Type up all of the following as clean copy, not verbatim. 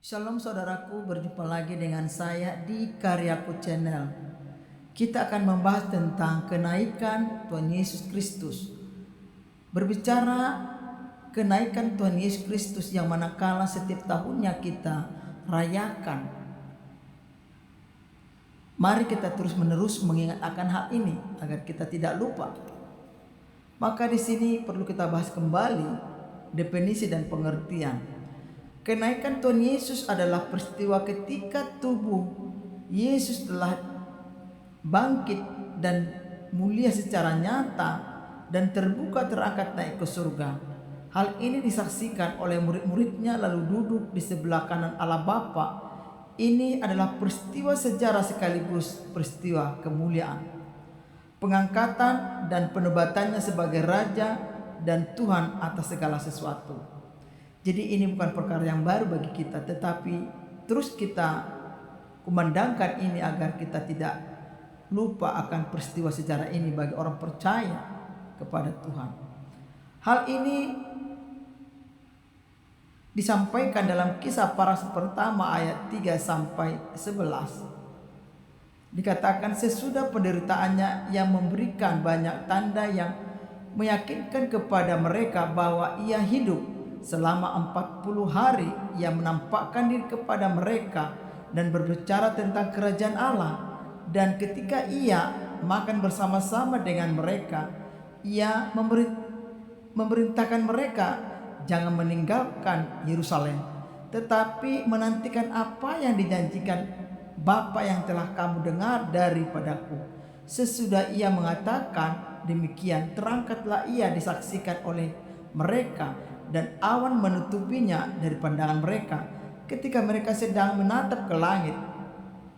Shalom saudaraku, berjumpa lagi dengan saya di Karyaku Channel. Kita akan membahas tentang kenaikan Tuhan Yesus Kristus. Berbicara kenaikan Tuhan Yesus Kristus yang manakala setiap tahunnya kita rayakan. Mari kita terus menerus mengingat akan hal ini agar kita tidak lupa. Maka di sini perlu kita bahas kembali definisi dan pengertian. Kenaikan Tuhan Yesus adalah peristiwa ketika tubuh Yesus telah bangkit dan mulia secara nyata dan terbuka terangkat naik ke surga. Hal ini disaksikan oleh murid-muridnya lalu duduk di sebelah kanan Allah Bapa. Ini adalah peristiwa sejarah sekaligus peristiwa kemuliaan, pengangkatan dan penebatannya sebagai Raja dan Tuhan atas segala sesuatu. Jadi ini bukan perkara yang baru bagi kita, tetapi terus kita kumandangkan ini agar kita tidak lupa akan peristiwa sejarah ini bagi orang percaya kepada Tuhan. Hal ini disampaikan dalam Kisah Para pertama ayat 3 sampai 11. Dikatakan sesudah penderitaannya yang memberikan banyak tanda yang meyakinkan kepada mereka bahwa ia hidup. Selama 40 hari ia menampakkan diri kepada mereka dan berbicara tentang kerajaan Allah. Dan ketika ia makan bersama-sama dengan mereka, ia memerintahkan mereka jangan meninggalkan Yerusalem, tetapi menantikan apa yang dijanjikan Bapa yang telah kamu dengar daripadaku. Sesudah ia mengatakan demikian, terangkatlah ia disaksikan oleh mereka, dan awan menutupinya dari pandangan mereka ketika mereka sedang menatap ke langit.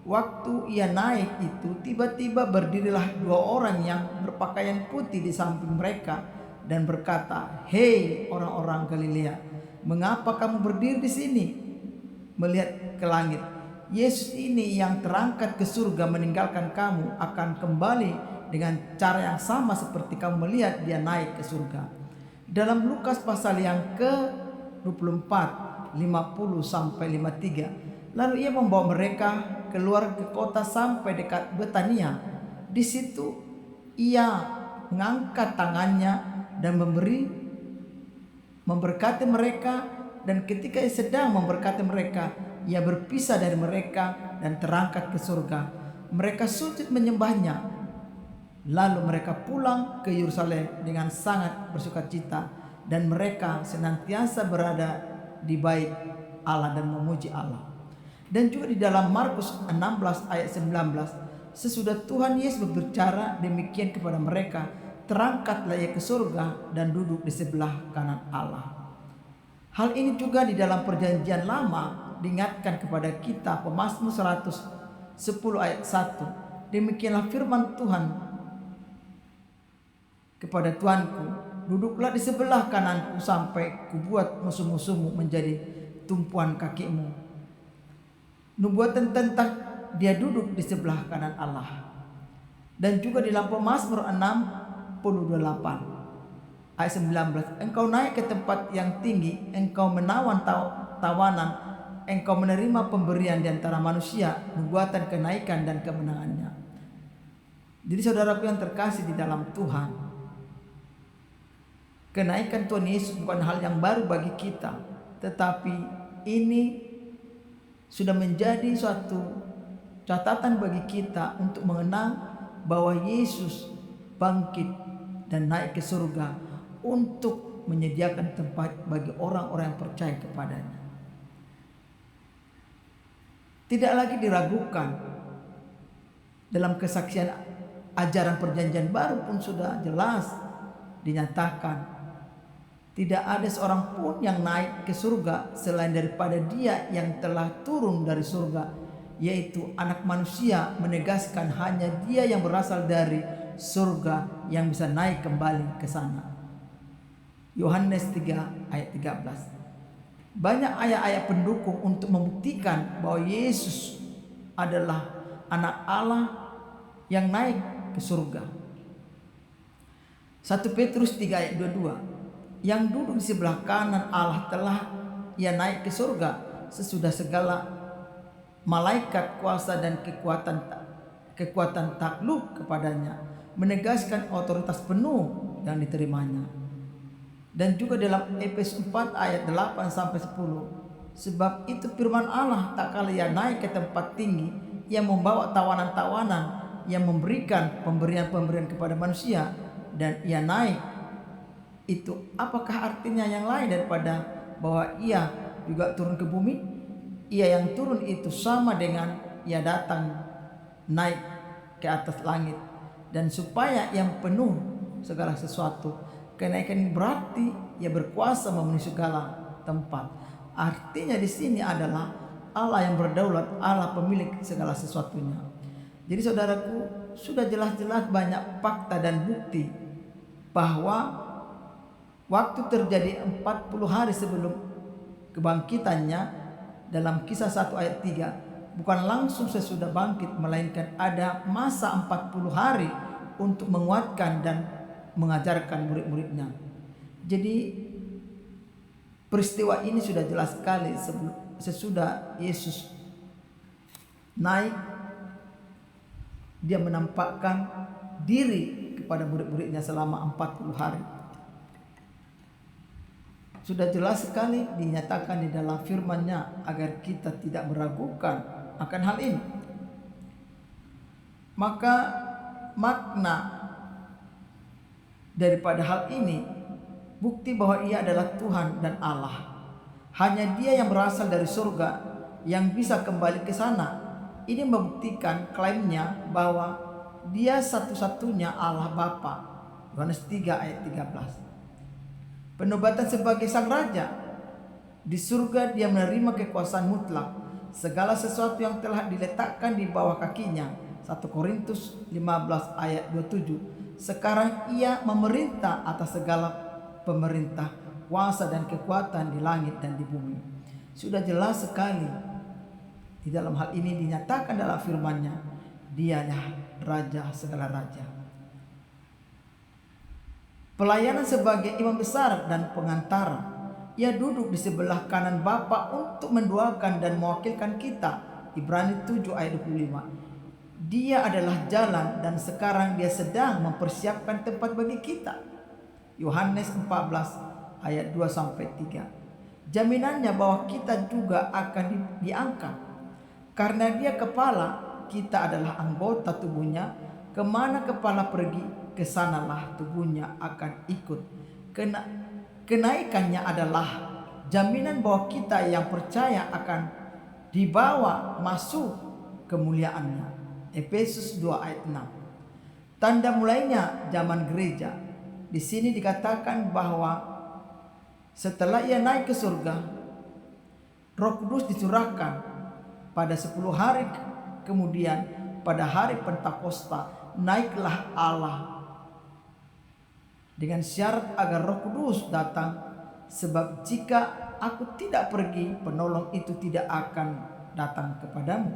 Waktu ia naik itu, tiba-tiba berdirilah dua orang yang berpakaian putih di samping mereka dan berkata, "Hei orang-orang Galilea, mengapa kamu berdiri di sini melihat ke langit? Yesus ini yang terangkat ke surga meninggalkan kamu akan kembali dengan cara yang sama seperti kamu melihat dia naik ke surga." Dalam Lukas pasal yang ke-24 50 sampai 53, lalu ia membawa mereka keluar ke kota sampai dekat Betania. Di situ ia mengangkat tangannya dan memberkati mereka, dan ketika ia sedang memberkati mereka, ia berpisah dari mereka dan terangkat ke surga. Mereka sujud menyembahnya. Lalu mereka pulang ke Yerusalem dengan sangat bersukacita, dan mereka senantiasa berada di bait Allah dan memuji Allah. Dan juga di dalam Markus 16 ayat 19, sesudah Tuhan Yesus berbicara demikian kepada mereka, terangkatlah ia ke surga dan duduk di sebelah kanan Allah. Hal ini juga di dalam Perjanjian Lama diingatkan kepada kita. Pemazmur 110 ayat 1, demikianlah firman Tuhan kepada Tuanku, duduklah di sebelah kananku sampai kubuat musuh-musuhmu menjadi tumpuan kakimu. Nubuatan tentang dia duduk di sebelah kanan Allah. Dan juga di dalam Mazmur 68 ayat 19, engkau naik ke tempat yang tinggi, engkau menawan tawanan, engkau menerima pemberian di antara manusia, nubuatan kenaikan dan kemenangannya. Jadi saudaraku yang terkasih di dalam Tuhan, kenaikan Tuhan Yesus bukan hal yang baru bagi kita, tetapi ini sudah menjadi suatu catatan bagi kita untuk mengenang bahwa Yesus bangkit dan naik ke surga untuk menyediakan tempat bagi orang-orang yang percaya kepadanya. Tidak lagi diragukan dalam kesaksian ajaran Perjanjian Baru pun sudah jelas dinyatakan, tidak ada seorang pun yang naik ke surga selain daripada dia yang telah turun dari surga, yaitu Anak Manusia, menegaskan hanya dia yang berasal dari surga yang bisa naik kembali ke sana. Yohanes 3 ayat 13. Banyak ayat-ayat pendukung untuk membuktikan bahwa Yesus adalah Anak Allah yang naik ke surga. 1 Petrus 3 ayat 22, yang duduk di sebelah kanan Allah telah ia naik ke surga sesudah segala malaikat kuasa dan kekuatan takluk kepadanya, menegaskan otoritas penuh yang diterimanya. Dan juga dalam Efesus 4 ayat 8 sampai 10, sebab itu firman Allah tak kala ia naik ke tempat tinggi, ia membawa tawanan-tawanan, yang memberikan pemberian-pemberian kepada manusia, dan ia naik. Itu apakah artinya yang lain daripada bahwa ia juga turun ke bumi? Ia yang turun itu sama dengan ia datang naik ke atas langit, dan supaya yang penuh segala sesuatu. Kenaikan berarti ia berkuasa memenuhi segala tempat. Artinya di sini adalah Allah yang berdaulat, Allah pemilik segala sesuatunya. Jadi saudaraku, sudah jelas-jelas banyak fakta dan bukti bahwa waktu terjadi 40 hari sebelum kebangkitannya dalam Kisah 1 ayat 3, bukan langsung sesudah bangkit, melainkan ada masa 40 hari untuk menguatkan dan mengajarkan murid-muridnya. Jadi peristiwa ini sudah jelas sekali sesudah Yesus naik, dia menampakkan diri kepada murid-muridnya selama 40 hari. Sudah jelas sekali dinyatakan di dalam firman-Nya agar kita tidak meragukan akan hal ini. Maka makna daripada hal ini, bukti bahwa ia adalah Tuhan dan Allah. Hanya dia yang berasal dari surga yang bisa kembali ke sana. Ini membuktikan klaimnya bahwa dia satu-satunya Allah Bapa. Yohanes 3 ayat 13. Penobatan sebagai sang raja. Di surga dia menerima kekuasaan mutlak. Segala sesuatu yang telah diletakkan di bawah kakinya. 1 Korintus 15 ayat 27. Sekarang ia memerintah atas segala pemerintah, kuasa dan kekuatan di langit dan di bumi. Sudah jelas sekali di dalam hal ini dinyatakan dalam firman-Nya, dialah raja segala raja. Pelayanan sebagai imam besar dan pengantara. Ia duduk di sebelah kanan Bapa untuk mendoakan dan mewakilkan kita. Ibrani 7 ayat 25. Dia adalah jalan dan sekarang dia sedang mempersiapkan tempat bagi kita. Yohanes 14 ayat 2 sampai 3. Jaminannya bahwa kita juga akan diangkat. Karena dia kepala, kita adalah anggota tubuhnya. Kemana kepala pergi, kesanalah tubuhnya akan ikut. Kenaikannya adalah jaminan bahwa kita yang percaya akan dibawa masuk kemuliaannya. Efesus 2 ayat 6. Tanda mulainya zaman gereja. Di sini dikatakan bahwa setelah ia naik ke surga, Roh Kudus dicurahkan pada 10 hari kemudian, pada hari Pentakosta naiklah Allah dengan syarat agar Roh Kudus datang, sebab jika aku tidak pergi, penolong itu tidak akan datang kepadamu.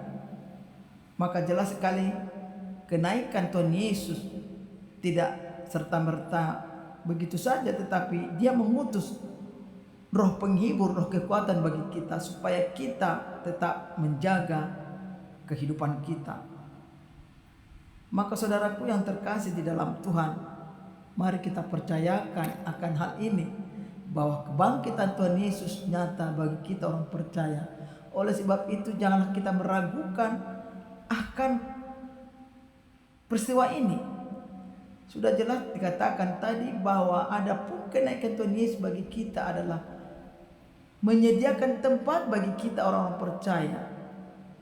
Maka jelas sekali kenaikan Tuhan Yesus tidak serta-merta begitu saja, tetapi dia mengutus roh penghibur, roh kekuatan bagi kita supaya kita tetap menjaga kehidupan kita. Maka saudaraku yang terkasih di dalam Tuhan, mari kita percayakan akan hal ini, bahwa kebangkitan Tuhan Yesus nyata bagi kita orang percaya. Oleh sebab itu janganlah kita meragukan akan peristiwa ini. Sudah jelas dikatakan tadi bahwa adapun kenaikan Tuhan Yesus bagi kita adalah menyediakan tempat bagi kita orang-orang percaya.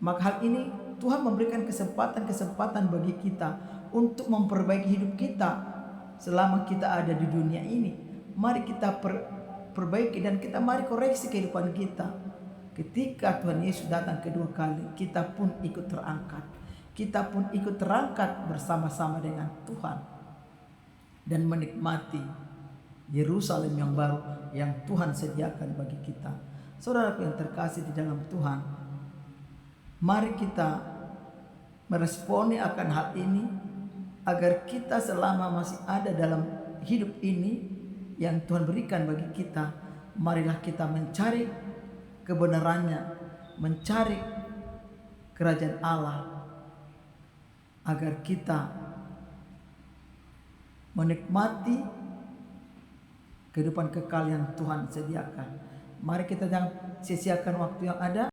Maka hal ini Tuhan memberikan kesempatan bagi kita untuk memperbaiki hidup kita selama kita ada di dunia ini. Mari kita perbaiki dan mari koreksi kehidupan kita. Ketika Tuhan Yesus datang kedua kali, kita pun ikut terangkat. Kita pun ikut terangkat bersama-sama dengan Tuhan dan menikmati Yerusalem yang baru yang Tuhan sediakan bagi kita. Saudaraku yang terkasih di dalam Tuhan, mari kita meresponi akan hal ini agar kita selama masih ada dalam hidup ini yang Tuhan berikan bagi kita, marilah kita mencari kebenarannya mencari kerajaan Allah agar kita menikmati kehidupan kekal yang Tuhan sediakan. Mari kita jangan sia-siakan waktu yang ada.